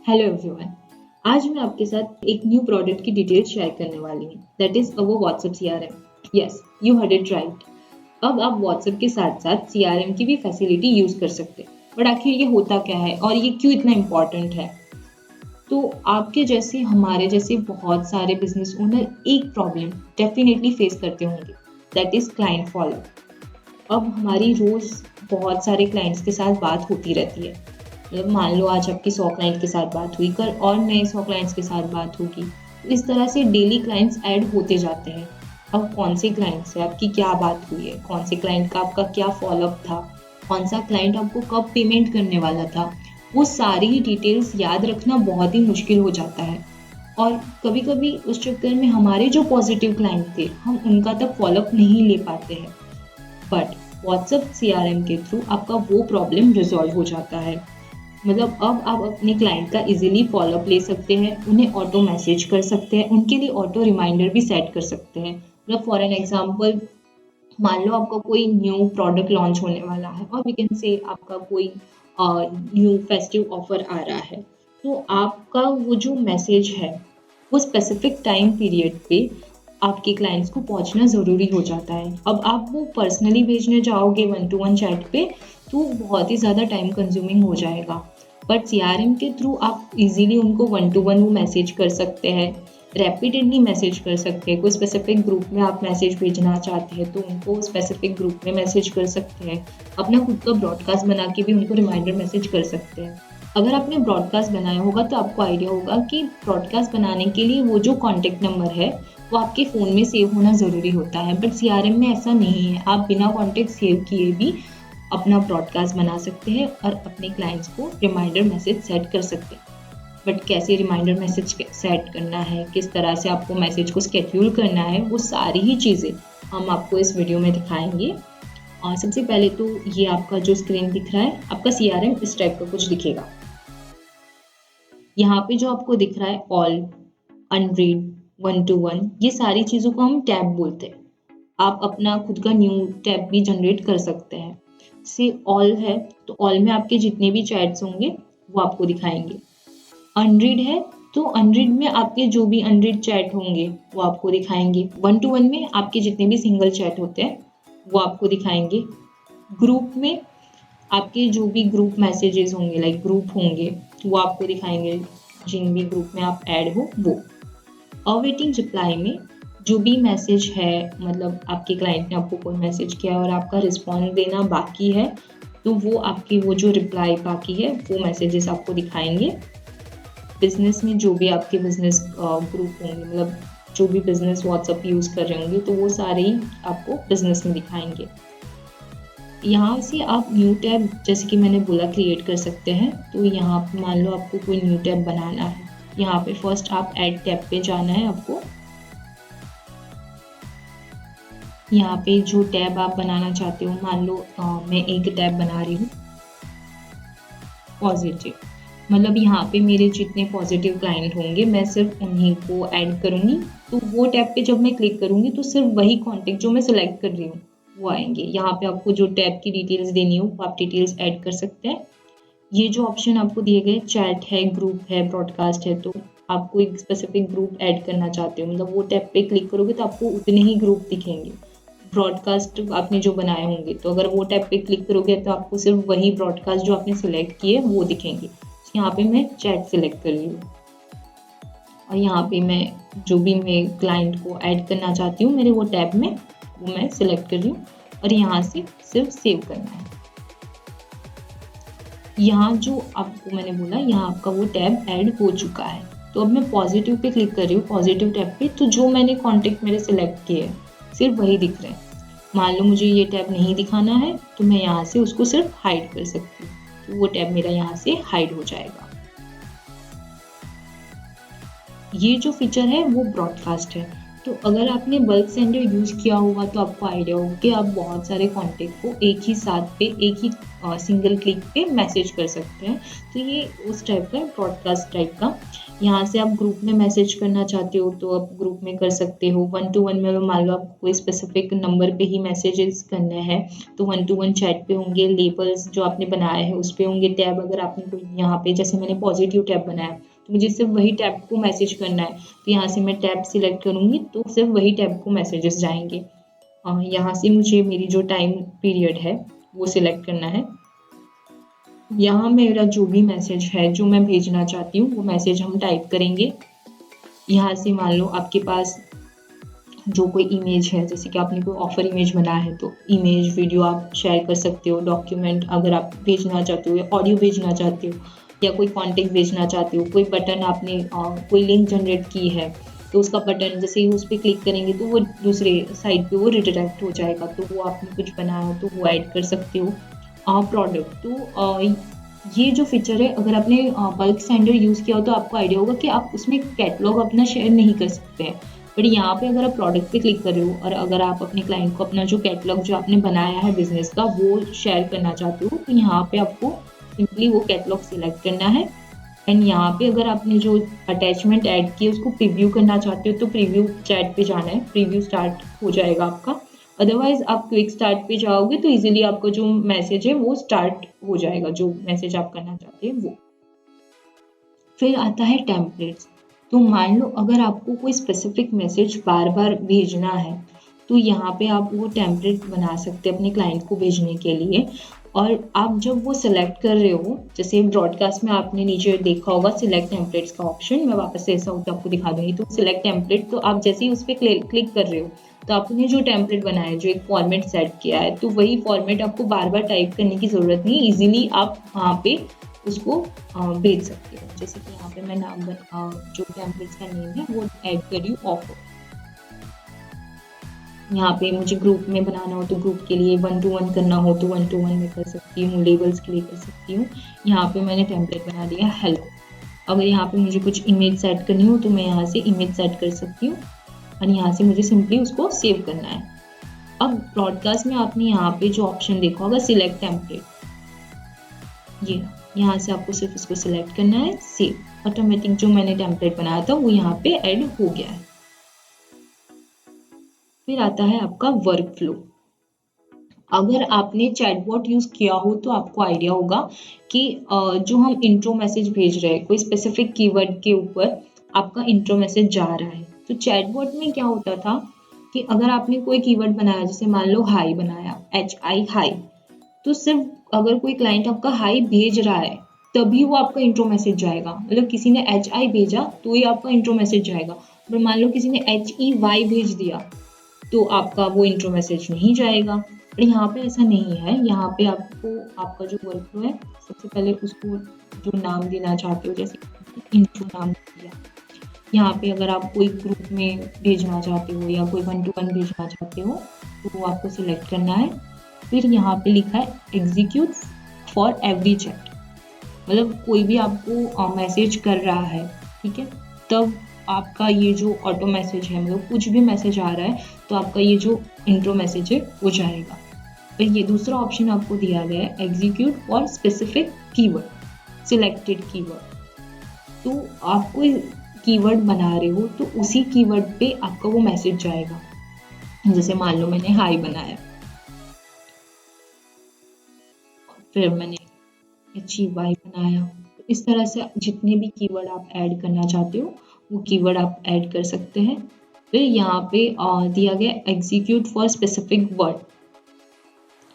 Hello everyone. आज मैं आपके साथ एक न्यू प्रोडक्ट की डिटेल्स शेयर करने वाली हूँ, that is our WhatsApp CRM. Yes, you heard it right. अब आप व्हाट्सएप के साथ साथ सीआरएम की भी फैसिलिटी यूज कर सकते हैं। बट आखिर ये होता क्या है और ये क्यों इतना इम्पोर्टेंट है? तो आपके जैसे हमारे जैसे बहुत सारे बिजनेस ओनर एक प्रॉब्लम डेफिनेटली फेस करते होंगे, दैट इज क्लाइंट फॉलो। अब हमारी रोज बहुत सारे क्लाइंट्स के साथ बात होती रहती है। मतलब मान लो आज आपकी 100 क्लाइंट के साथ बात हुई, कल और नए 100 क्लाइंट्स के साथ बात होगी। तो इस तरह से डेली क्लाइंट्स ऐड होते जाते हैं। अब कौन से क्लाइंट से आपकी क्या बात हुई है, कौन से क्लाइंट का आपका क्या फॉलोअप था, कौन सा क्लाइंट आपको कब पेमेंट करने वाला था, वो सारी ही डिटेल्स याद रखना बहुत ही मुश्किल हो जाता है। और कभी कभी उस चक्कर में हमारे जो पॉजिटिव क्लाइंट थे हम उनका तक फॉलोअप नहीं ले पाते हैं। बट व्हाट्सएप सीआरएम के थ्रू आपका वो प्रॉब्लम रिजॉल्व हो जाता है। मतलब अब आप अपने क्लाइंट का इजीली फॉलोअप ले सकते हैं, उन्हें ऑटो मैसेज कर सकते हैं, उनके लिए ऑटो रिमाइंडर भी सेट कर सकते हैं। मतलब फॉर एन एग्जांपल, मान लो आपका कोई न्यू प्रोडक्ट लॉन्च होने वाला है और वी कैन से आपका कोई न्यू फेस्टिव ऑफर आ रहा है, तो आपका वो जो मैसेज है वो स्पेसिफिक टाइम पीरियड पे आपके क्लाइंट्स को पहुंचना ज़रूरी हो जाता है। अब आप वो पर्सनली भेजने जाओगे वन टू वन चैट पे तो बहुत ही ज़्यादा टाइम कंज्यूमिंग हो जाएगा। बट सीआरएम के थ्रू आप इजीली उनको वन टू वन वो मैसेज कर सकते हैं, रैपिडली मैसेज कर सकते हैं। कोई स्पेसिफिक ग्रुप में आप मैसेज भेजना चाहते हैं तो उनको स्पेसिफिक ग्रुप में मैसेज कर सकते हैं। अपना खुद का ब्रॉडकास्ट बना के भी उनको रिमाइंडर मैसेज कर सकते हैं। अगर आपने ब्रॉडकास्ट बनाया होगा तो आपको आइडिया होगा कि ब्रॉडकास्ट बनाने के लिए वो जो कॉन्टेक्ट नंबर है वो आपके फ़ोन में सेव होना ज़रूरी होता है। बट सीआरएम में ऐसा नहीं है, आप बिना कॉन्टेक्ट सेव किए भी अपना ब्रॉडकास्ट बना सकते हैं और अपने क्लाइंट्स को रिमाइंडर मैसेज सेट कर सकते हैं। बट कैसे रिमाइंडर मैसेज सेट करना है, किस तरह से आपको मैसेज को स्केड्यूल करना है, वो सारी ही चीज़ें हम आपको इस वीडियो में दिखाएंगे। और सबसे पहले तो ये आपका जो स्क्रीन दिख रहा है, आपका सीआरएम इस टाइप का कुछ दिखेगा। यहाँ पे जो आपको दिख रहा है all, unread, one two one, ये सारी चीज़ों को हम टैब बोलते हैं। आप अपना खुद का न्यू टैब भी जनरेट कर सकते हैं। से ऑल है तो ऑल में आपके जितने भी चैट्स होंगे वो आपको दिखाएंगे। अनरीड है तो अनरीड में आपके जो भी अनरीड चैट होंगे वो आपको दिखाएंगे। वन टू वन में आपके जितने भी सिंगल चैट होते हैं वो आपको दिखाएंगे। ग्रुप में आपके जो भी ग्रुप मैसेजेस होंगे, लाइक ग्रुप होंगे, वो आपको दिखाएंगे, जिन भी ग्रुप में आप ऐड हो वो। अवेटिंग रिप्लाई में जो भी मैसेज है, मतलब आपके क्लाइंट ने आपको कोई मैसेज किया और आपका रिस्पॉन्स देना बाकी है तो वो आपकी वो जो रिप्लाई बाकी है वो मैसेजेस आपको दिखाएंगे। बिजनेस में जो भी आपके बिजनेस ग्रुप होंगे, मतलब जो भी बिजनेस व्हाट्सएप यूज़ कर रहे होंगे तो वो सारे ही आपको बिजनेस में दिखाएंगे। यहाँ से आप न्यू टैब, जैसे कि मैंने बोला, क्रिएट कर सकते हैं। तो यहाँ मान लो आपको कोई न्यू टैब बनाना है, यहाँ पे फर्स्ट आप ऐड टैब पे जाना है आपको। यहाँ पे जो टैब आप बनाना चाहते हो, मान लो मैं एक टैब बना रही हूँ पॉजिटिव, मतलब यहाँ पे मेरे जितने पॉजिटिव क्लाइंट होंगे मैं सिर्फ उन्हीं को ऐड करूँगी। तो वो टैब पे जब मैं क्लिक करूँगी तो सिर्फ वही कॉन्टेक्ट जो मैं सिलेक्ट कर रही हूँ वो आएंगे। यहाँ पे आपको जो टैब की डिटेल्स देनी हो वो आप डिटेल्स ऐड कर सकते हैं। ये जो ऑप्शन आपको दिए गए, चैट है, ग्रुप है, ब्रॉडकास्ट है, तो आपको एक स्पेसिफिक ग्रुप ऐड करना चाहते हो, मतलब वो टैब पे क्लिक करोगे तो आपको उतने ही ग्रुप दिखेंगे। ब्रॉडकास्ट आपने जो बनाए होंगे तो अगर वो टैब पे क्लिक करोगे तो आपको सिर्फ वही ब्रॉडकास्ट जो आपने सिलेक्ट किए वो दिखेंगे। यहाँ पे मैं चैट सिलेक्ट कर रही हूँ और यहाँ पे मैं जो भी मैं क्लाइंट को ऐड करना चाहती हूँ मेरे वो टैब में, वो मैं सिलेक्ट कर रही हूँ और यहाँ से सिर्फ सेव करना है। यहाँ जो आपको मैंने बोला, यहाँ आपका वो टैब ऐड हो चुका है। तो अब मैं पॉजिटिव पे क्लिक कर रही हूँ, पॉजिटिव टैब पे, तो जो मैंने कॉन्टेक्ट मेरे सिलेक्ट किए हैं सिर्फ वही दिख रहे हैं। मान लो मुझे ये टैब नहीं दिखाना है तो मैं यहाँ से उसको सिर्फ हाइड कर सकती हूँ, तो वो टैब मेरा यहाँ से हाइड हो जाएगा। ये जो फीचर है वो ब्रॉडकास्ट है। तो अगर आपने बल्क सेंडर यूज़ किया होगा तो आपको आइडिया होगा कि आप बहुत सारे कॉन्टेक्ट को एक ही साथ पे एक ही सिंगल क्लिक पे मैसेज कर सकते हैं। तो ये उस टाइप का ब्रॉडकास्ट टाइप का। यहाँ से आप ग्रुप में मैसेज करना चाहते हो तो आप ग्रुप में कर सकते हो। 1-to-1 में मान लो आपको कोई स्पेसिफिक नंबर पे ही मैसेजेस करने हैं तो 1-to-1 चैट पे होंगे। लेबल्स जो आपने बनाए हैं उस पे होंगे। टैब अगर आपने कोई यहाँ पे जैसे मैंने पॉजिटिव टैब बनाया तो मुझे सिर्फ वही टैब को मैसेज करना है, तो यहाँ से मैं टैब सिलेक्ट करूँगी तो सिर्फ वही टैब को मैसेजेस जाएंगे। यहाँ से मुझे मेरी जो टाइम पीरियड है वो सिलेक्ट करना है। यहाँ मेरा जो भी मैसेज है जो मैं भेजना चाहती हूँ वो मैसेज हम टाइप करेंगे। यहाँ से मान लो आपके पास जो कोई इमेज है, जैसे कि आपने कोई ऑफर इमेज बनाया है तो इमेज वीडियो आप शेयर कर सकते हो। डॉक्यूमेंट अगर आप भेजना चाहते हो या ऑडियो भेजना चाहते हो या कोई कॉन्टेक्ट भेजना चाहते हो, कोई बटन आपने कोई लिंक जनरेट की है तो उसका बटन जैसे ही उस पर क्लिक करेंगे तो वो दूसरे साइड पे वो रिडायरेक्ट हो जाएगा। तो वो आपने कुछ बनाया हो तो वो ऐड कर सकते हो। प्रोडक्ट तो ये जो फीचर है अगर आपने बल्क सेंडर यूज़ किया हो तो आपको आइडिया होगा कि आप उसमें कैटलॉग अपना शेयर नहीं कर सकते हैं। बट यहाँ पे अगर आप प्रोडक्ट पे क्लिक कर रहे हो और अगर आप अपने क्लाइंट को अपना जो कैटलॉग जो आपने बनाया है बिजनेस का वो शेयर करना चाहते हो तो यहाँ पे आपको सिंपली वो कैटलॉग सिलेक्ट करना है। एंड यहाँ पे अगर आपने जो अटैचमेंट ऐड किया उसको प्रीव्यू करना चाहते हो तो प्रीव्यू चैट पे जाना है, प्रीव्यू स्टार्ट हो जाएगा आपका। अदरवाइज आप क्विक स्टार्ट पे जाओगे तो इजीली आपका जो मैसेज है वो स्टार्ट हो जाएगा, जो मैसेज आप करना चाहते हैं वो। फिर आता है टेम्पलेट्स। तो मान लो अगर आपको कोई स्पेसिफिक मैसेज बार बार भेजना है तो यहाँ पे आप वो टेम्पलेट बना सकते हैं अपने क्लाइंट को भेजने के लिए। और आप जब वो सिलेक्ट कर रहे हो, जैसे ब्रॉडकास्ट में आपने नीचे देखा होगा सिलेक्ट टेम्पलेट्स का ऑप्शन, मैं वापस से ऐसा हो तो आपको दिखा दूंगी। तो सिलेक्ट टेम्पलेट, तो आप जैसे ही उस पर क्लिक कर रहे हो तो आपने जो टेम्पलेट बनाया है, जो एक फॉर्मेट सेट किया है, तो वही फॉर्मेट आपको बार बार टाइप करने की ज़रूरत नहीं, इजीली आप वहाँ पे उसको भेज सकते हो। जैसे कि यहाँ पे मैं नाम जो टेम्पलेट्स का नेम है वो ऐड कर रही हूँ ऑफर। यहाँ पे मुझे ग्रुप में बनाना हो तो ग्रुप के लिए, 1-to-1 करना हो तो 1-to-1 में कर सकती हूँ, लेबल्स के लिए कर सकती हूँ। यहाँ पे मैंने टेम्पलेट बना दिया हेलो। अगर यहाँ पे मुझे कुछ इमेज सेट करनी हो तो मैं यहाँ से इमेज सेट कर सकती हूँ और यहाँ से मुझे सिंपली उसको सेव करना है। अब ब्रॉडकास्ट में आपने यहाँ पे जो ऑप्शन देखा होगा सिलेक्ट टेम्पलेट, ये यहाँ से आपको सिर्फ इसको सिलेक्ट करना है, सेव। ऑटोमेटिक जो मैंने टेम्पलेट बनाया था वो यहाँ पे ऐड हो गया है। फिर आता है आपका वर्क फ्लो। अगर आपने चैटबॉट यूज किया हो तो आपको आइडिया होगा कि जो हम इंट्रो मैसेज भेज रहे हैं कोई स्पेसिफिक कीवर्ड के ऊपर आपका इंट्रो मैसेज जा रहा है। तो चैटबॉट में क्या होता था कि अगर आपने कोई कीवर्ड बनाया, जैसे मान लो हाई बनाया, HI हाई, तो सिर्फ अगर कोई क्लाइंट आपका हाई भेज रहा है तभी वो आपका इंट्रो मैसेज जाएगा। मतलब किसी ने HI भेजा तो ही आपका इंट्रो मैसेज जाएगा। पर मान लो किसी ने HEY भेज दिया तो आपका वो इंट्रो मैसेज नहीं जाएगा। पर यहाँ पे ऐसा नहीं है। यहाँ पे आपको आपका जो वर्क फ्लो है, सबसे पहले उसको जो नाम देना चाहते हो, जैसे इंट्रो नाम दिया। यहाँ पे अगर आप कोई ग्रुप में भेजना चाहते हो या कोई 1-to-1 भेजना चाहते हो तो वो आपको सिलेक्ट करना है। फिर यहाँ पे लिखा है एग्जीक्यूट फॉर एवरी चैट, मतलब कोई भी आपको मैसेज कर रहा है, ठीक है, तब आपका ये जो ऑटो मैसेज है, मतलब कुछ भी मैसेज आ रहा है तो आपका ये जो इंट्रो मैसेज है वो जाएगा। फिर ये दूसरा ऑप्शन आपको दिया गया है execute for specific keyword, selected keyword. तो आप कोई कीवर्ड बना रहे हो तो उसी कीवर्ड पे आपका वो मैसेज जाएगा। जैसे मान लो मैंने हाई बनाया, फिर मैंने HEY बनाया। तो इस तरह से जितने भी कीवर्ड आप ऐड करना चाहते हो वो कीवर्ड आप ऐड कर सकते हैं। फिर यहाँ पे दिया गया एग्जीक्यूट फॉर स्पेसिफिक वर्ड,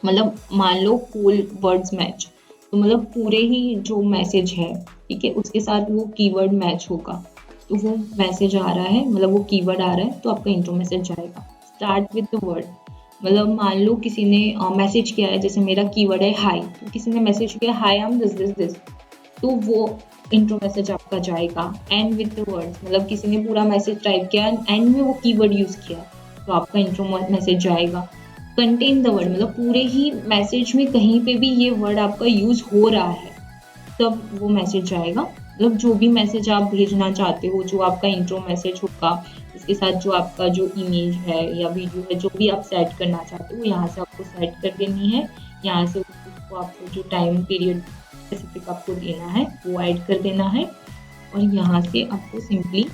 मतलब मान लो होल वर्ड्स मैच, तो मतलब पूरे ही जो मैसेज है, ठीक है, उसके साथ वो कीवर्ड मैच होगा तो वो मैसेज आ रहा है, मतलब वो कीवर्ड आ रहा है तो आपका इंट्रो मैसेज जाएगा। स्टार्ट विद द वर्ड, मतलब मान लो किसी ने मैसेज किया है, जैसे मेरा कीवर्ड है हाई, तो किसी ने मैसेज किया हाई आई एम दिस, तो वो इंट्रो मैसेज आपका जाएगा। एंड विद द वर्ड्स, मतलब किसी ने पूरा मैसेज टाइप किया एंड में वो कीवर्ड यूज किया तो आपका इंट्रो मैसेज जाएगा। कंटेन द वर्ड, मतलब पूरे ही मैसेज में कहीं पे भी ये वर्ड आपका यूज हो रहा है तब वो मैसेज जाएगा। मतलब जो भी मैसेज आप भेजना चाहते हो, जो आपका इंट्रो मैसेज होगा, इसके साथ जो आपका जो इमेज है या वीडियो है, जो भी आप सेट करना चाहते हो, यहाँ से आपको सेट कर देनी है। यहाँ से उसको आपको जो टाइम पीरियड स्पेसिफिक आपको देना है वो ऐड कर देना है, और यहाँ से आपको सिंपली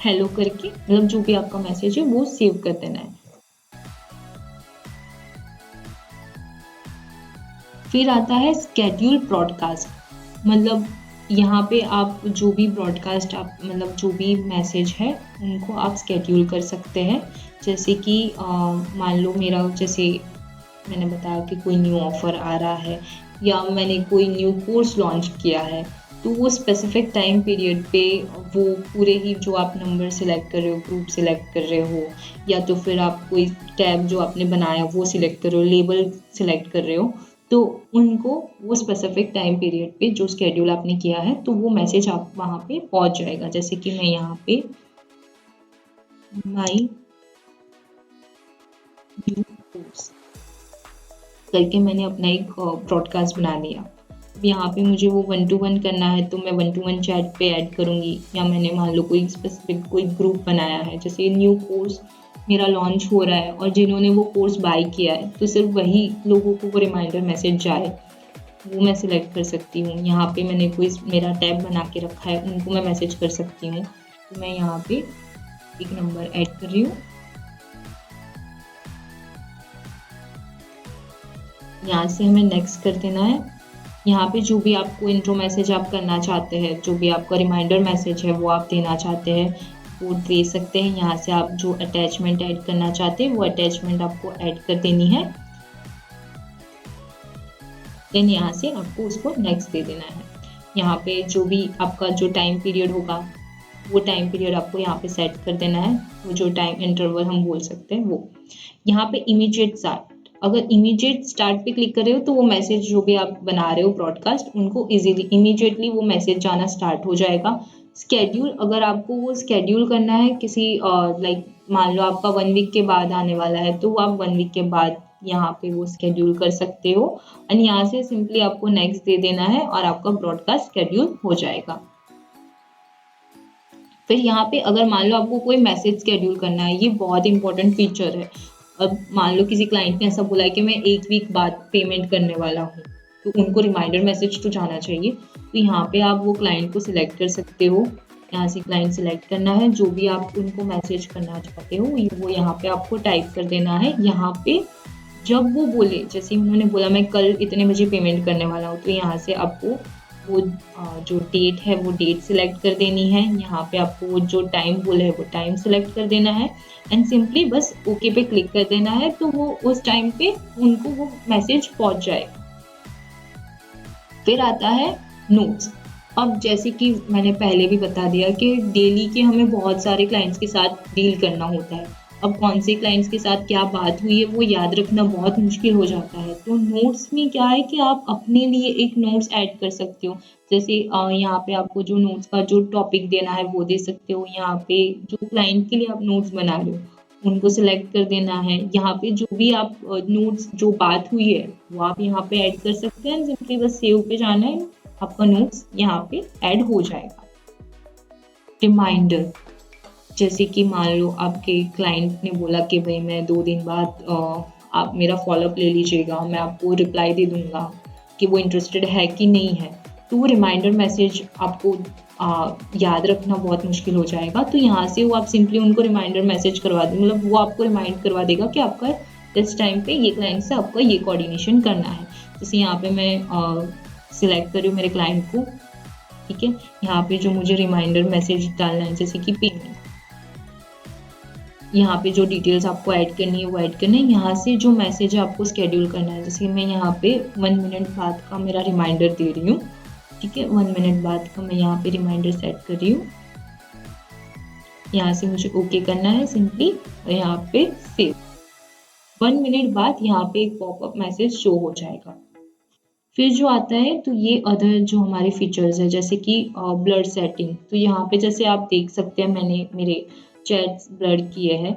हेलो करके मतलब जो भी आपका मैसेज है वो सेव कर देना है। फिर आता है स्केड्यूल ब्रॉडकास्ट। मतलब यहाँ पे आप जो भी ब्रॉडकास्ट आप मतलब जो भी मैसेज है उनको आप स्केड्यूल कर सकते हैं। जैसे कि मान लो मेरा जैसे मैंने बताया कि कोई न्यू ऑफर आ रहा है या मैंने कोई न्यू कोर्स लॉन्च किया है, तो वो स्पेसिफिक टाइम पीरियड पे वो पूरे ही जो आप नंबर सिलेक्ट कर रहे हो, ग्रुप सिलेक्ट कर रहे हो, या तो फिर आप कोई टैब जो आपने बनाया वो सिलेक्ट कर रहे हो, लेबल सिलेक्ट कर रहे हो, तो उनको वो स्पेसिफिक टाइम पीरियड पे जो स्केड्यूल आपने किया है तो वो मैसेज आप वहाँ पे पहुँच जाएगा। जैसे कि मैं यहाँ पे माई न्यू कोर्स करके मैंने अपना एक ब्रॉडकास्ट बना लिया। अब यहाँ पे मुझे वो 1 to 1 करना है तो मैं 1 to 1 चैट पे ऐड करूँगी, या मैंने मान लो कोई स्पेसिफिक कोई ग्रुप बनाया है, जैसे न्यू कोर्स मेरा लॉन्च हो रहा है और जिन्होंने वो कोर्स बाय किया है तो सिर्फ वही लोगों को वो रिमाइंडर मैसेज जाए, वो मैं सिलेक्ट कर सकती हूँ। यहाँ पे मैंने कोई मेरा टैब बना के रखा है, उनको मैं मैसेज कर सकती हूँ। तो मैं यहाँ पे एक नंबर ऐड कर रही हूँ, यहाँ से हमें नेक्स्ट कर देना है। यहाँ पे जो भी आपको इंट्रो मैसेज आप करना चाहते हैं, जो भी आपका रिमाइंडर मैसेज है वो आप देना चाहते हैं वो दे सकते हैं। यहाँ से आप जो अटैचमेंट ऐड करना चाहते हैं वो अटैचमेंट आपको ऐड कर देनी है, देन यहाँ से आपको उसको नेक्स्ट दे देना है। यहाँ पे जो भी आपका जो टाइम पीरियड होगा वो टाइम पीरियड आपको यहाँ पे सेट कर देना है, वो जो टाइम इंटरवल हम बोल सकते हैं वो। यहाँ पे इमीडिएट स्टार्ट, अगर इमीडिएट स्टार्ट पे क्लिक कर रहे हो तो वो मैसेज जो भी आप बना रहे हो ब्रॉडकास्ट उनको इजीली इमीडिएटली वो मैसेज जाना स्टार्ट हो जाएगा। स्केड्यूल, अगर आपको वो स्केड्यूल करना है किसी लाइक मान लो आपका 1 वीक के बाद आने वाला है तो वो आप 1 वीक के बाद यहाँ पे वो स्केड्यूल कर सकते हो, और यहाँ से सिंपली आपको नेक्स्ट दे देना है और आपका ब्रॉडकास्ट स्केड्यूल हो जाएगा। फिर यहाँ पे अगर मान लो आपको कोई मैसेज स्केड्यूल करना है, ये बहुत इंपॉर्टेंट फीचर है। अब मान लो किसी क्लाइंट ने ऐसा बोला है कि मैं 1 वीक बाद पेमेंट करने वाला हूँ, तो उनको रिमाइंडर मैसेज तो जाना चाहिए। तो यहाँ पे आप वो क्लाइंट को सिलेक्ट कर सकते हो, यहाँ से क्लाइंट सिलेक्ट करना है, जो भी आप उनको मैसेज करना चाहते हो वो यहाँ पे आपको टाइप कर देना है। यहाँ पे जब वो बोले, जैसे उन्होंने बोला मैं कल इतने बजे पेमेंट करने वाला हूँ, तो यहाँ से आपको वो जो डेट है वो डेट सिलेक्ट कर देनी है। यहाँ पे आपको वो जो टाइम बोला है वो टाइम सिलेक्ट कर देना है, एंड सिंपली बस ओके पे क्लिक कर देना है, तो वो उस टाइम पे उनको वो मैसेज पहुंच जाएगा। फिर आता है नोट्स। अब जैसे कि मैंने पहले भी बता दिया कि डेली के हमें बहुत सारे क्लाइंट्स के साथ डील करना होता है। अब कौन से क्लाइंट्स के साथ क्या बात हुई है वो याद रखना बहुत मुश्किल हो जाता है, तो नोट्स में क्या है कि आप अपने लिए एक नोट्स ऐड कर सकते हो। जैसे यहाँ पे आपको जो नोट्स का जो टॉपिक देना है वो दे सकते हो, यहाँ पे जो क्लाइंट के लिए आप नोट्स बना रहे हो उनको सिलेक्ट कर देना है। यहाँ पे जो भी आप नोट्स जो बात हुई है वो आप यहाँ पे ऐड कर सकते हैं, सिंपली बस सेव पे जाना है, आपका नोट्स यहाँ पे ऐड हो जाएगा। रिमाइंडर, जैसे कि मान लो आपके क्लाइंट ने बोला कि भाई मैं 2 दिन बाद आप मेरा फॉलोअप ले लीजिएगा, मैं आपको रिप्लाई दे दूंगा कि वो इंटरेस्टेड है कि नहीं है, तो वो रिमाइंडर मैसेज आपको याद रखना बहुत मुश्किल हो जाएगा। तो यहाँ से वो आप सिंपली उनको रिमाइंडर मैसेज करवा दें, मतलब वो आपको रिमाइंड करवा देगा कि आपका इस टाइम पे ये क्लाइंट से आपका ये कोऑर्डिनेशन करना है। जैसे यहाँ पे मैं सिलेक्ट कर रही हूँ मेरे क्लाइंट को, ठीक है। यहाँ पे जो मुझे रिमाइंडर मैसेज डालना है जैसे कि पेमेंट, यहाँ पे जो डिटेल्स आपको ऐड करनी है वो ऐड करनी है। यहाँ से जो मैसेज है आपको स्केड्यूल करना है, जैसे मैं यहाँ पे 1 मिनट बाद का मेरा रिमाइंडर दे रही हूँ, ठीक है। 1 मिनट बाद का मैं यहाँ पे रिमाइंडर सेट कर रही हूँ, यहाँ से मुझे ओके करना है सिंपली, और यहाँ पे सेव। 1 मिनट बाद यहाँ पे एक पॉपअप मैसेज शो हो जाएगा। फिर जो आता है तो ये अदर जो हमारे फीचर्स है जैसे कि ब्लर सेटिंग, तो यहाँ पे जैसे आप देख सकते हैं मैंने मेरे चैट्स ब्लर किए हैं,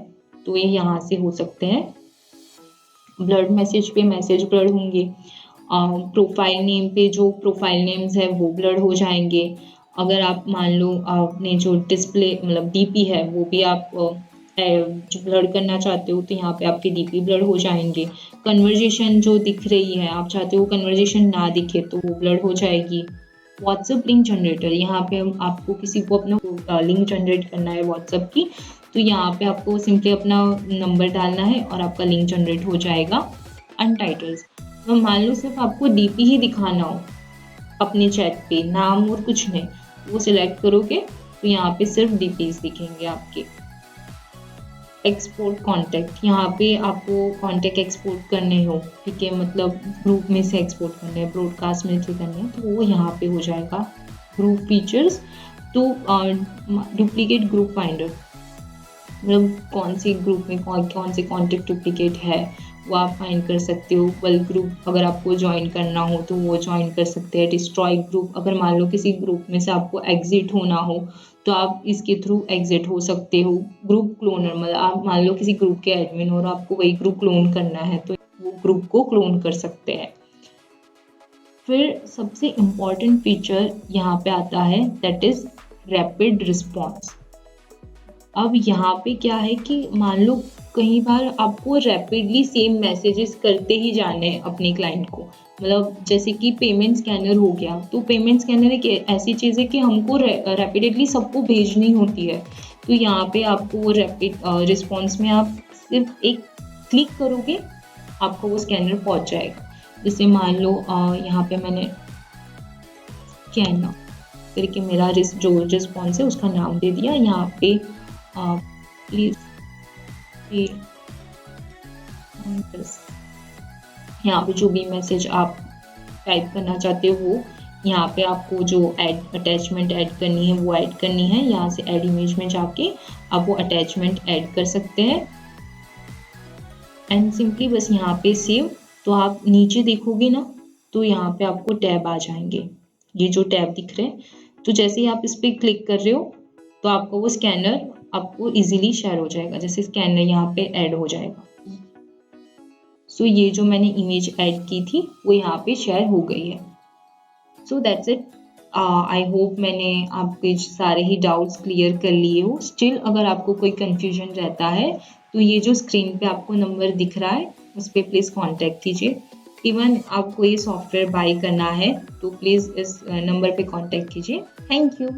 तो ये यहाँ से हो सकते हैं। ब्लर्ड मैसेज पे मैसेज ब्लर होंगे, प्रोफाइल नेम पे जो प्रोफाइल नेम्स है वो ब्लर हो जाएंगे। अगर आप मान लो आपने जो डिस्प्ले मतलब डीपी है वो भी आप जो ब्लर करना चाहते हो तो यहाँ पे आपके डीपी ब्लर हो जाएंगे। कन्वर्जेशन जो दिख रही है आप चाहते हो कन्वर्जेशन ना दिखे तो वो ब्लर हो जाएगी। व्हाट्सएप लिंक जनरेटर, यहाँ पे आपको किसी को अपना लिंक जनरेट करना है व्हाट्सएप की, तो यहाँ पे आपको सिंपली अपना नंबर डालना है और आपका लिंक जनरेट हो जाएगा। अनटाइटल्स, तो मान लो सिर्फ आपको डीपी ही दिखाना हो अपने चैट पे, नाम और कुछ नहीं, वो सिलेक्ट करोगे तो यहाँ पे सिर्फ डीपीज दिखेंगे आपके। एक्सपोर्ट कॉन्टैक्ट, यहाँ पे आपको कॉन्टैक्ट एक्सपोर्ट करने हो, ठीक है, मतलब ग्रुप में से एक्सपोर्ट करने हैं, ब्रॉडकास्ट में से करने हैं, तो वो यहाँ पे हो जाएगा। ग्रुप फीचर्स, तो डुप्लीकेट ग्रुप फाइंडर, मतलब कौन से ग्रुप में कौन से कॉन्टैक्ट डुप्लीकेट है वो आप फाइंड कर सकते हो। बल्क ग्रुप अगर आपको ज्वाइन करना हो तो वो ज्वाइन कर सकते हैं। डिस्ट्रॉय ग्रुप, अगर मान लो किसी ग्रुप में से आपको एग्जिट होना हो तो आप इसके थ्रू एग्जिट हो सकते हो। ग्रुप क्लोनर, मतलब आप मान लो किसी ग्रुप के एडमिन और आपको वही ग्रुप क्लोन करना है तो वो ग्रुप को क्लोन कर सकते हैं। फिर सबसे इम्पॉर्टेंट फीचर यहाँ पे आता है, दैट इज रैपिड रिस्पॉन्स। अब यहाँ पे क्या है कि मान लो कई बार आपको रैपिडली सेम मैसेजेस करते ही जाने हैं अपने क्लाइंट को, मतलब जैसे कि पेमेंट स्कैनर हो गया, तो पेमेंट स्कैनर एक ऐसी चीज़ है कि हमको रैपिडली सबको भेजनी होती है, तो यहाँ पे आपको वो रैपिड रिस्पॉन्स में आप सिर्फ एक क्लिक करोगे आपको वो स्कैनर पहुँच जाएगा। जैसे मान लो यहाँ पे मैंने स्कैनर करके मेरा जो रिस्पॉन्स है उसका नाम दे दिया। यहाँ पे प्लीज यहाँ पे जो भी मैसेज आप टाइप करना चाहते हो, यहाँ पे आपको जो अटैचमेंट ऐड करनी है वो ऐड करनी है। यहाँ से ऐड इमेज में जाके आप वो अटैचमेंट ऐड कर सकते हैं एंड सिंपली बस यहाँ पे सेव। तो आप नीचे देखोगे ना तो यहाँ पे आपको टैब आ जाएंगे, ये जो टैब दिख रहे हैं, तो जैसे ही आप इस पर क्लिक कर रहे हो तो आपको वो स्कैनर आपको इजीली शेयर हो जाएगा, जैसे स्कैनर यहाँ पे ऐड हो जाएगा। सो ये जो मैंने इमेज ऐड की थी वो यहाँ पे शेयर हो गई है। So that's it. I hope मैंने आपके सारे ही डाउट्स क्लियर कर लिए हो। स्टिल अगर आपको कोई कंफ्यूजन रहता है तो ये जो स्क्रीन पे आपको नंबर दिख रहा है उस पर प्लीज़ कॉन्टैक्ट कीजिए। इवन आपको ये सॉफ्टवेयर बाय करना है तो प्लीज़ इस नंबर पे कॉन्टैक्ट कीजिए। Thank you.